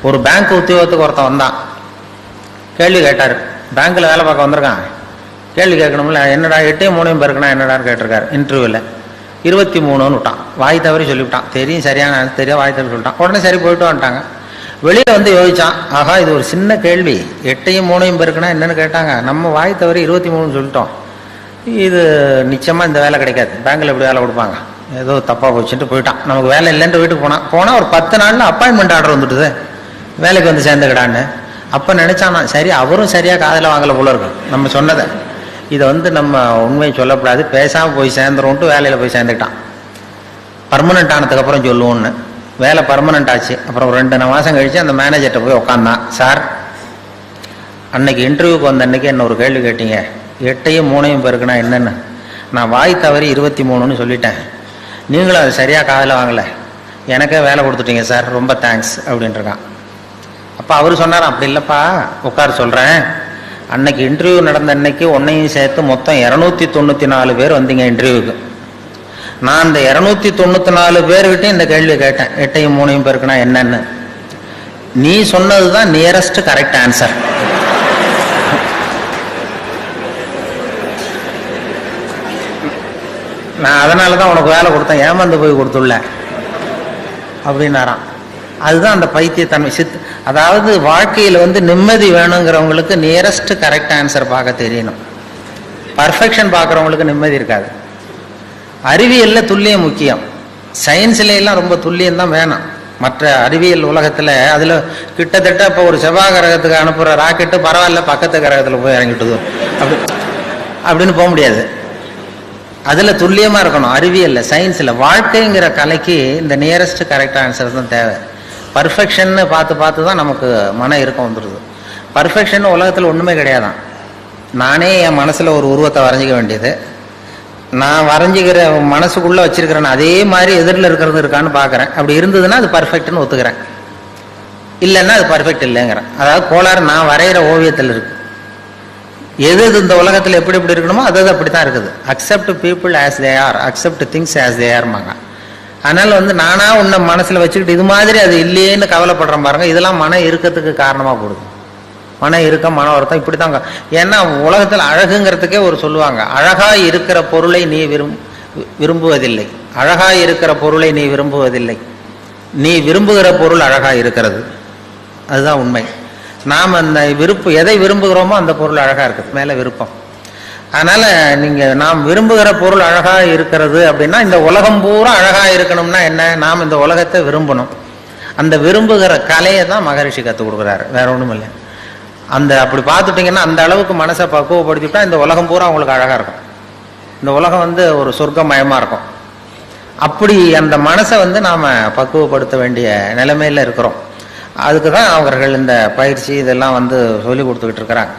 ஒரு பேங்க் உத்தியோகத்துக்கு ஒருத்தன் வந்தான், கேள்வி கேட்டார். பேங்க்கில் வேலை பார்க்க வந்திருக்கான், கேள்வி கேட்கணும்ல. என்னடா 8யும் 3யும் பெருக்கணும் என்னடான்னு கேட்டிருக்காரு இன்டர்வியூவில். 23ன்னு விட்டான், வாய் தவறி சொல்லிவிட்டான். தெரியும் சரியான தெரியும், வாய் தவறி சொல்லிட்டான். உடனே சரி போயிட்டு வந்துட்டாங்க. வெளியில் வந்து யோசிச்சான், ஆகா இது ஒரு சின்ன கேள்வி, 8யும் 3யும் பெருக்கணும் என்னன்னு கேட்டாங்க, நம்ம வாய் தவறி 23ன்னு சொல்லிட்டோம், இது நிச்சயமாக இந்த வேலை கிடைக்காது, பேங்க்கில் எப்படி வேலை கொடுப்பாங்க, ஏதோ தப்பாக போச்சுட்டு போயிட்டான். நமக்கு வேலை இல்லைன்ட்டு வீட்டுக்கு போனால் ஒரு 10 நாளில் அப்பாயின்மெண்ட் ஆர்டர் வந்துட்டுது, வேலைக்கு வந்து சேர்ந்துக்கிடான்னு. அப்போ நினச்சானா, சரி அவரும் சரியாக காதில் வாங்கலை போல இருக்கும் நம்ம சொன்னதை, இதை வந்து நம்ம உண்மையை சொல்லக்கூடாது, பேசாமல் போய் சேர்ந்துருவோன்ட்டு வேலையில் போய் சேர்ந்துக்கிட்டான். பர்மனெண்ட் ஆனதுக்கப்புறம் சொல்லுவோன்னு. வேலை பர்மனெண்ட் ஆச்சு. அப்புறம் ஒரு 2 மாதம் கழித்து அந்த மேனேஜர்கிட்ட போய் உட்காந்தான். சார், அன்னைக்கு இன்டர்வியூக்கு வந்த அன்னைக்கு என்ன ஒரு கேள்வி கேட்டீங்க, 8யும் 3யும் பெருக்குனா என்னென்னு, நான் வாய் தவறி 23ன்னு சொல்லிட்டேன், நீங்களும் அது சரியாக காதில் வாங்கலை, எனக்கே வேலை கொடுத்துட்டீங்க சார், ரொம்ப தேங்க்ஸ் அப்படின்ட்டுருக்கான். அப்போ அவர் சொன்னார், அப்படி இல்லைப்பா உட்கார் சொல்கிறேன், அன்னைக்கு இன்டர்வியூ நடந்த அன்னைக்கு உன்னையும் சேர்த்து மொத்தம் 294 பேர் வந்தீங்க இன்டர்வியூக்கு. நான் அந்த 294 பேர்கிட்டையும் இந்த கேள்வி கேட்டேன், 8யும் 3யும் பெருக்குனா என்னன்னு. நீ சொன்னது தான் நியரஸ்ட் கரெக்ட் ஆன்சர். நான் அதனால தான் உனக்கு வேலை கொடுத்தேன், ஏமாந்து போய் கொடுத்துள்ள அப்படின்னாராம். அதுதான் அந்த பைத்தியத்தன்மை. அதாவது வாழ்க்கையில் வந்து நிம்மதி வேணுங்கிறவங்களுக்கு நியரஸ்ட் கரெக்ட் ஆன்சர் பார்க்க தெரியணும். பர்ஃபெக்ஷன் பார்க்குறவங்களுக்கு நிம்மதி இருக்காது. அறிவியல்ல துல்லியம் முக்கியம், சயின்ஸ்ல எல்லாம் ரொம்ப துல்லியம் தான் வேணும். மற்ற அறிவியல் உலகத்தில் அதில் கிட்டத்தட்ட இப்போ ஒரு செவ்வாய் கிரகத்துக்கு அனுப்புகிற ராக்கெட்டு பரவாயில்ல பக்கத்து கிரகத்தில் போய் இறங்கிட்டுது அப்படின்னு போக முடியாது. அதில் துல்லியமாக இருக்கணும் அறிவியல்ல. சயின்ஸில் வாழ்க்கைங்கிற கலைக்கு இந்த நியரஸ்ட் கரெக்ட் ஆன்சர் தான் தேவை. பர்ஃபெக்ஷன்னு பார்த்து தான் நமக்கு மன இறுக்கம் வந்துடுது. பர்ஃபெக்ஷன் உலகத்தில் ஒன்றுமே கிடையாதான். நானே என் மனசில் ஒரு உருவத்தை வரைஞ்சிக்க வேண்டியது, நான் வரைஞ்சிக்கிற மனசுக்குள்ளே வச்சிருக்கிறேன் அதே மாதிரி எதிரில் இருக்கிறது இருக்கான்னு பார்க்குறேன். அப்படி இருந்ததுன்னா அது பர்ஃபெக்ட்னு ஒத்துக்கிறேன், இல்லைன்னா அது பர்ஃபெக்ட் இல்லைங்கிறேன். அதாவது கோளாறு நான் வரைகிற ஓவியத்தில் இருக்கு. எது இந்த உலகத்தில் எப்படி எப்படி இருக்கணுமோ அது அப்படி தான் இருக்குது. Accept people as they are, accept things as they ஆர்மாங்க. அதனால் வந்து நானாக உன்னை மனசில் வச்சுக்கிட்டு இது மாதிரி அது இல்லையேன்னு கவலைப்படுறேன் பாருங்க, இதெல்லாம் மன இறுக்கத்துக்கு காரணமாக போடுது. மன இறுக்கம், மன வருத்தம் இப்படி தாங்க. ஏன்னா உலகத்தில் அழகுங்கிறதுக்கே ஒரு சொல்லுவாங்க, அழகாய் இருக்கிற பொருளை நீ விரும்புவதில்லை, அழகாய் இருக்கிற பொருளை நீ விரும்புவதில்லை, நீ விரும்புகிற பொருள் அழகாய் இருக்கிறது. அதுதான் உண்மை. நாம் அந்த எதை விரும்புகிறோமோ அந்த பொருள் அழகாக இருக்குது, மேலே விருப்பம். அதனால் நீங்கள் நாம் விரும்புகிற பொருள் அழகாக இருக்கிறது அப்படின்னா, இந்த உலகம் பூரா அழகாக இருக்கணும்னா என்ன, நாம் இந்த உலகத்தை விரும்பணும். அந்த விரும்புகிற கலையை தான் மகரிஷி கற்றுக் கொடுக்குறாரு, வேற ஒன்றும் இல்லை. அந்த அப்படி பார்த்துட்டிங்கன்னா அந்த அளவுக்கு மனசை பக்குவப்படுத்திவிட்டா இந்த உலகம் பூரா உங்களுக்கு அழகாக இருக்கும். இந்த உலகம் வந்து ஒரு சொர்க்கமயமாக இருக்கும். அப்படி அந்த மனசை வந்து நாம் பக்குவப்படுத்த வேண்டிய நிலைமையில் இருக்கிறோம். அதுக்கு தான் அவர்கள் இந்த பயிற்சி இதெல்லாம் வந்து சொல்லி கொடுத்துக்கிட்டு இருக்கிறாங்க.